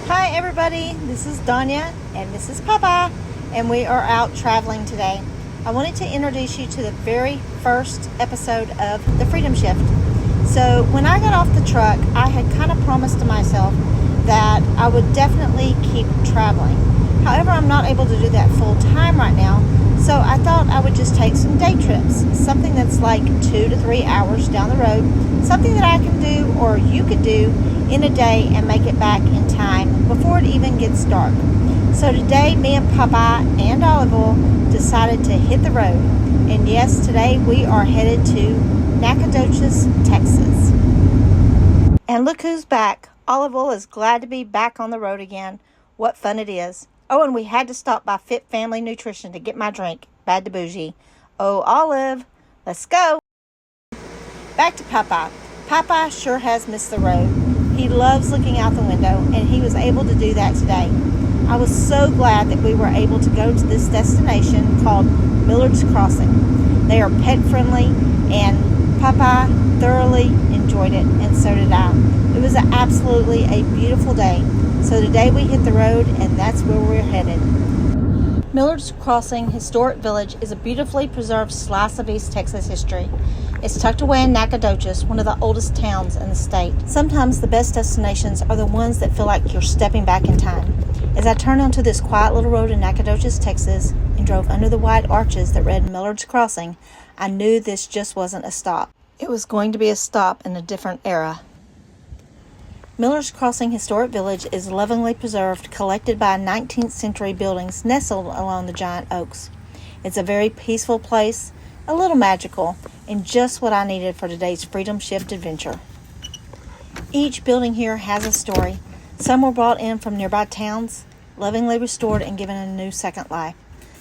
Hi everybody, this is Donya and this is Papa, and we are out traveling today. I wanted to introduce you to the very first episode of the Freedom Shift. So when I got off the truck, I had kind of promised to myself that I would definitely keep traveling. However, I'm not able to do that full time right now, so I thought I would just take some day trips, something that's like 2 to 3 hours down the road, something that I can do or you could do in a day and make it back in time before it even gets dark. So today, me and Papa and Olive Oil decided to hit the road. And yes, today we are headed to Nacogdoches, Texas. And look who's back. Olive Oil is glad to be back on the road again. What fun it is. Oh, and we had to stop by Fit Family Nutrition to get my drink. Bad to bougie. Oh, Olive, let's go. Back to Papa. Papa sure has missed the road. He loves looking out the window, and he was able to do that today. I was so glad that we were able to go to this destination called Millard's Crossing. They are pet friendly, and Papa thoroughly enjoyed it, and so did I. It was absolutely a beautiful day. So today we hit the road, and that's where we're headed. Millard's Crossing Historic Village is a beautifully preserved slice of East Texas history. It's tucked away in Nacogdoches, one of the oldest towns in the state. Sometimes the best destinations are the ones that feel like you're stepping back in time. As I turned onto this quiet little road in Nacogdoches, Texas, and drove under the wide arches that read Millard's Crossing, I knew this just wasn't a stop. It was going to be a stop in a different era. Millard's Crossing Historic Village is lovingly preserved, collected by 19th century buildings nestled along the giant oaks. It's a very peaceful place, a little magical, and just what I needed for today's Freedom Shift adventure. Each building here has a story. Some were brought in from nearby towns, lovingly restored and given a new second life.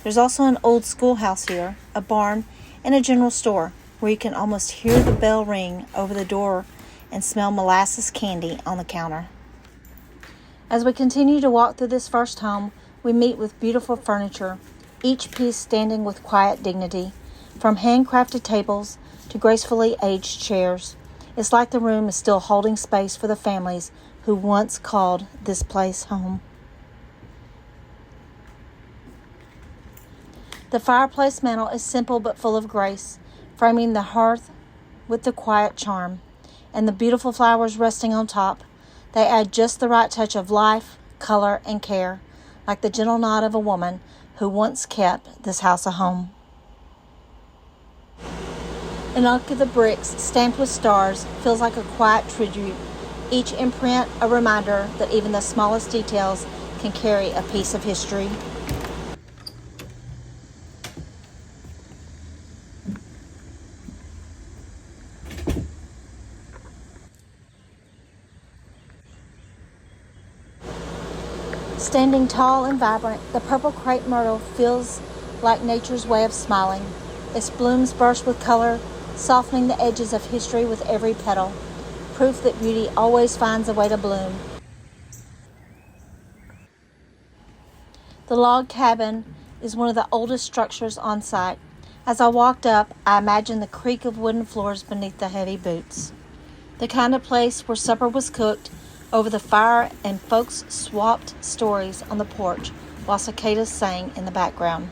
There's also an old schoolhouse here, a barn, and a general store where you can almost hear the bell ring over the door and smell molasses candy on the counter. As we continue to walk through this first home, we meet with beautiful furniture, each piece standing with quiet dignity. From handcrafted tables to gracefully aged chairs, it's like the room is still holding space for the families who once called this place home. The fireplace mantel is simple but full of grace, framing the hearth with the quiet charm, and the beautiful flowers resting on top. They add just the right touch of life, color, and care, like the gentle nod of a woman who once kept this house a home. An arc of the bricks, stamped with stars, feels like a quiet tribute, each imprint a reminder that even the smallest details can carry a piece of history. Standing tall and vibrant, the purple crepe myrtle feels like nature's way of smiling. Its blooms burst with color, softening the edges of history with every petal, proof that beauty always finds a way to bloom. The log cabin is one of the oldest structures on site. As I walked up, I imagined the creak of wooden floors beneath the heavy boots. The kind of place where supper was cooked over the fire and folks swapped stories on the porch while cicadas sang in the background.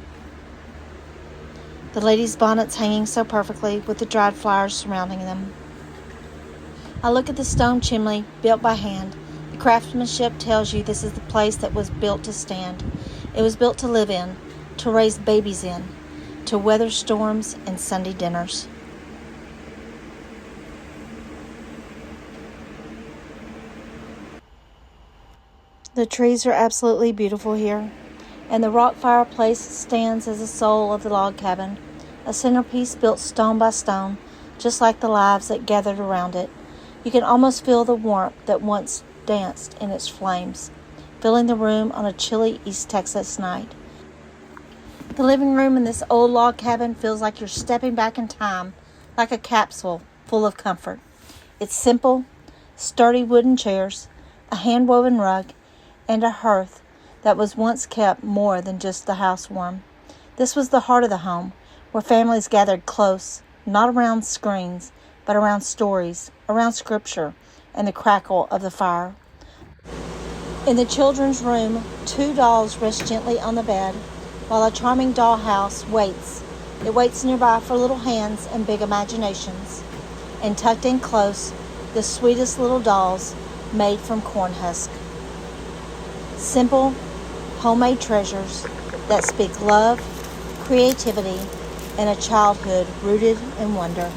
The ladies' bonnets hanging so perfectly with the dried flowers surrounding them. I look at the stone chimney built by hand. The craftsmanship tells you this is the place that was built to stand. It was built to live in, to raise babies in, to weather storms and Sunday dinners. The trees are absolutely beautiful here, and the rock fireplace stands as the soul of the log cabin, a centerpiece built stone by stone, just like the lives that gathered around it. You can almost feel the warmth that once danced in its flames, filling the room on a chilly East Texas night. The living room in this old log cabin feels like you're stepping back in time, like a capsule full of comfort. It's simple, sturdy wooden chairs, a hand-woven rug, and a hearth that was once kept more than just the house warm. This was the heart of the home, where families gathered close, not around screens, but around stories, around scripture, and the crackle of the fire. In the children's room, 2 dolls rest gently on the bed, while a charming dollhouse waits. It waits nearby for little hands and big imaginations. And tucked in close, the sweetest little dolls made from corn husk. Simple, homemade treasures that speak love, creativity, and a childhood rooted in wonder.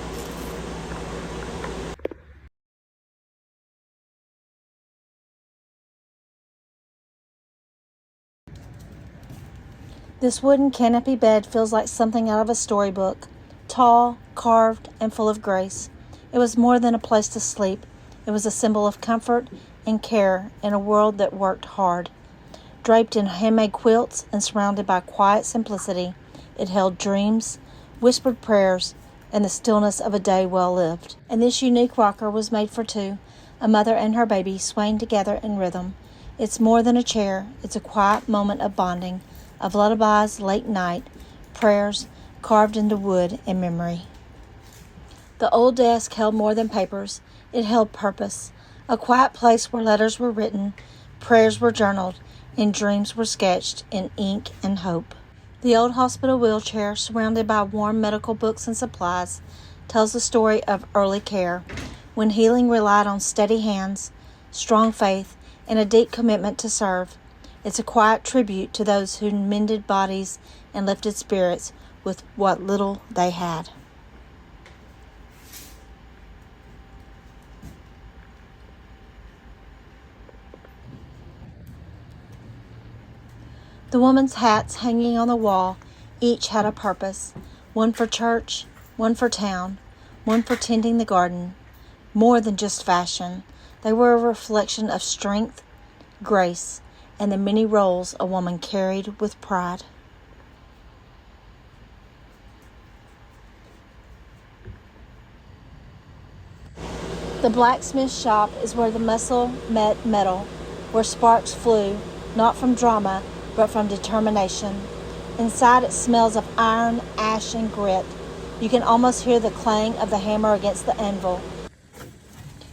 This wooden canopy bed feels like something out of a storybook, tall, carved, and full of grace. It was more than a place to sleep. It was a symbol of comfort and care in a world that worked hard. Draped in handmade quilts and surrounded by quiet simplicity, it held dreams, whispered prayers, and the stillness of a day well lived. And this unique rocker was made for 2, a mother and her baby swaying together in rhythm. It's more than a chair. It's a quiet moment of bonding, of lullabies late night, prayers carved into wood and memory. The old desk held more than papers. It held purpose, a quiet place where letters were written, prayers were journaled, and dreams were sketched in ink and hope. The old hospital wheelchair, surrounded by warm medical books and supplies, tells the story of early care, when healing relied on steady hands, strong faith, and a deep commitment to serve. It's a quiet tribute to those who mended bodies and lifted spirits with what little they had. The woman's hats hanging on the wall each had a purpose, one for church, one for town, one for tending the garden. More than just fashion, they were a reflection of strength, grace, and the many roles a woman carried with pride. The blacksmith shop is where the muscle met metal, where sparks flew, not from drama, but from determination. Inside it smells of iron, ash, and grit. You can almost hear the clang of the hammer against the anvil.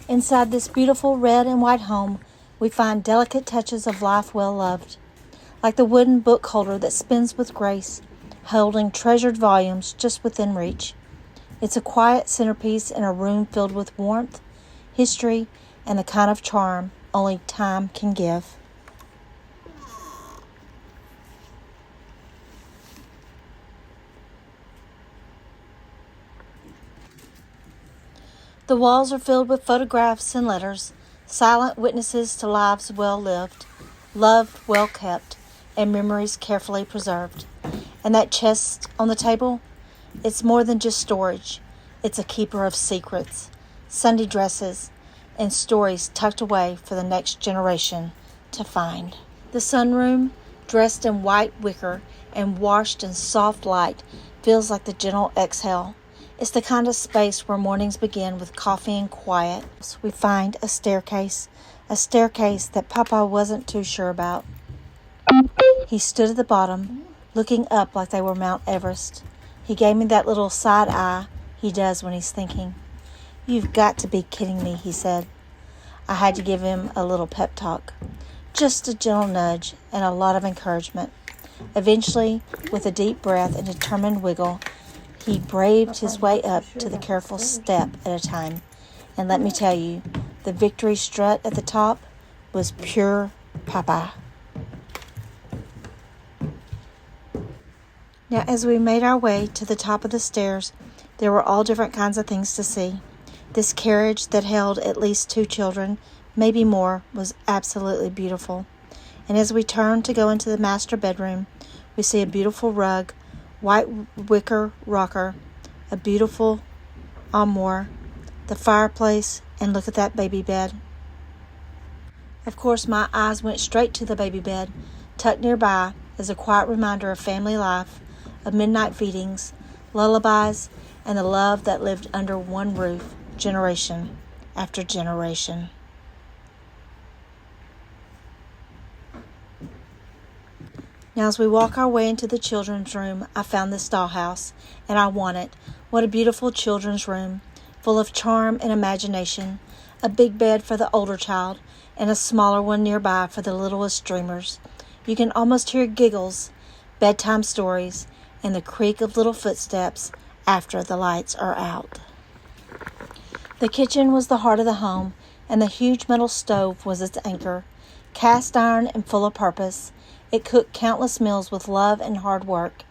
Inside this beautiful red and white home, we find delicate touches of life well loved, like the wooden book holder that spins with grace, holding treasured volumes just within reach. It's a quiet centerpiece in a room filled with warmth, history, and the kind of charm only time can give. The walls are filled with photographs and letters, silent witnesses to lives well lived, love well kept, and memories carefully preserved. And that chest on the table, it's more than just storage. It's a keeper of secrets, Sunday dresses, and stories tucked away for the next generation to find. The sunroom, dressed in white wicker and washed in soft light, feels like the gentle exhale. It's the kind of space where mornings begin with coffee and quiet. We find a staircase that Papa wasn't too sure about. He stood at the bottom, looking up like they were Mount Everest. He gave me that little side eye he does when he's thinking. "You've got to be kidding me," he said. I had to give him a little pep talk. Just a gentle nudge and a lot of encouragement. Eventually, with a deep breath and determined wiggle, he braved his way up to the careful step at a time. And let me tell you, the victory strut at the top was pure Papa. Now, as we made our way to the top of the stairs, there were all different kinds of things to see. This carriage that held at least 2 children, maybe more, was absolutely beautiful. And as we turned to go into the master bedroom, we see a beautiful rug, white wicker rocker, a beautiful armoire, the fireplace, and look at that baby bed. Of course, my eyes went straight to the baby bed, tucked nearby as a quiet reminder of family life, of midnight feedings, lullabies, and the love that lived under one roof, generation after generation. Now, as we walk our way into the children's room, I found this dollhouse, and I want it. What a beautiful children's room, full of charm and imagination. a big bed for the older child, and a smaller one nearby for the littlest dreamers. You can almost hear giggles, bedtime stories, and the creak of little footsteps after the lights are out. The kitchen was the heart of the home, and the huge metal stove was its anchor. Cast iron and full of purpose, it cooked countless meals with love and hard work.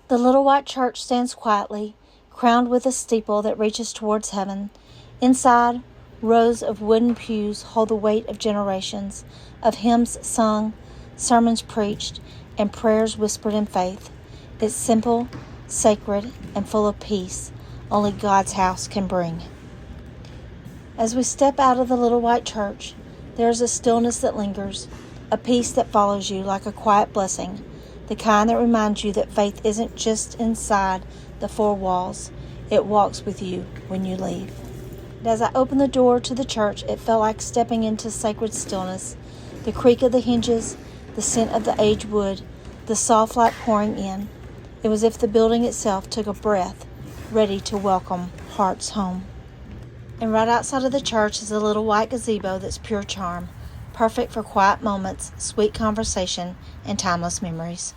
The little white church stands quietly, crowned with a steeple that reaches towards heaven. Inside, rows of wooden pews hold the weight of generations, of hymns sung, sermons preached, and prayers whispered in faith. It's simple, sacred, and full of peace only God's house can bring. As we step out of the little white church, there is a stillness that lingers, a peace that follows you like a quiet blessing, the kind that reminds you that faith isn't just inside the four walls, it walks with you when you leave. And as I opened the door to the church, it felt like stepping into sacred stillness, the creak of the hinges, the scent of the aged wood, the soft light pouring in. It was as if the building itself took a breath, ready to welcome hearts home. And right outside of the church is a little white gazebo that's pure charm, perfect for quiet moments, sweet conversation, and timeless memories.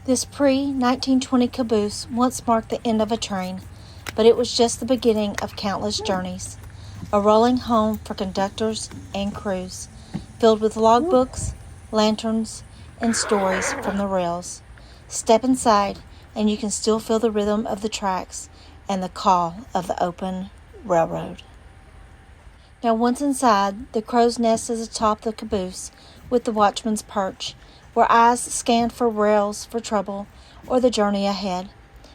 This pre-1920 caboose once marked the end of a train, but it was just the beginning of countless journeys. A rolling home for conductors and crews, filled with logbooks, lanterns, and stories from the rails. Step inside, and you can still feel the rhythm of the tracks and the call of the open railroad. Now, once inside, the crow's nest is atop the caboose with the watchman's perch, where eyes scanned for rails for trouble or the journey ahead.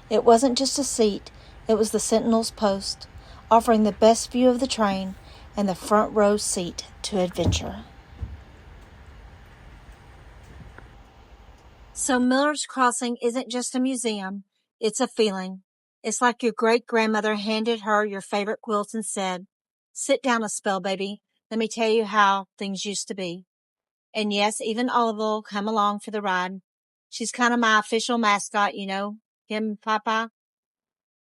It wasn't just a seat, it was the sentinel's post, offering the best view of the train and the front row seat to adventure. So Miller's Crossing isn't just a museum, it's a feeling. It's like your great-grandmother handed her your favorite quilt and said, "Sit down a spell, baby. Let me tell you how things used to be." And yes, even Olive will come along for the ride. She's kind of my official mascot, him, Papa.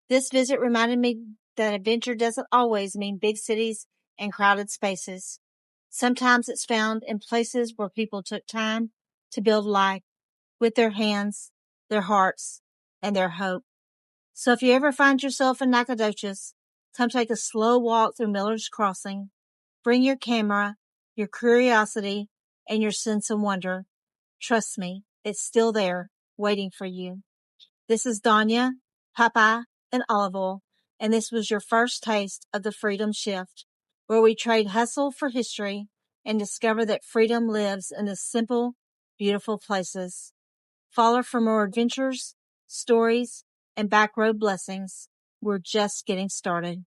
This visit reminded me that adventure doesn't always mean big cities and crowded spaces. Sometimes it's found in places where people took time to build life with their hands, their hearts, and their hope. So if you ever find yourself in Nacogdoches, come take a slow walk through Miller's Crossing. Bring your camera, your curiosity, and your sense of wonder. Trust me, it's still there, waiting for you. This is Donya, Papa, and Olive, and this was your first taste of the Freedom Shift, where we trade hustle for history and discover that freedom lives in the simple, beautiful places. Follow for more adventures, stories, and backroad blessings. We're just getting started.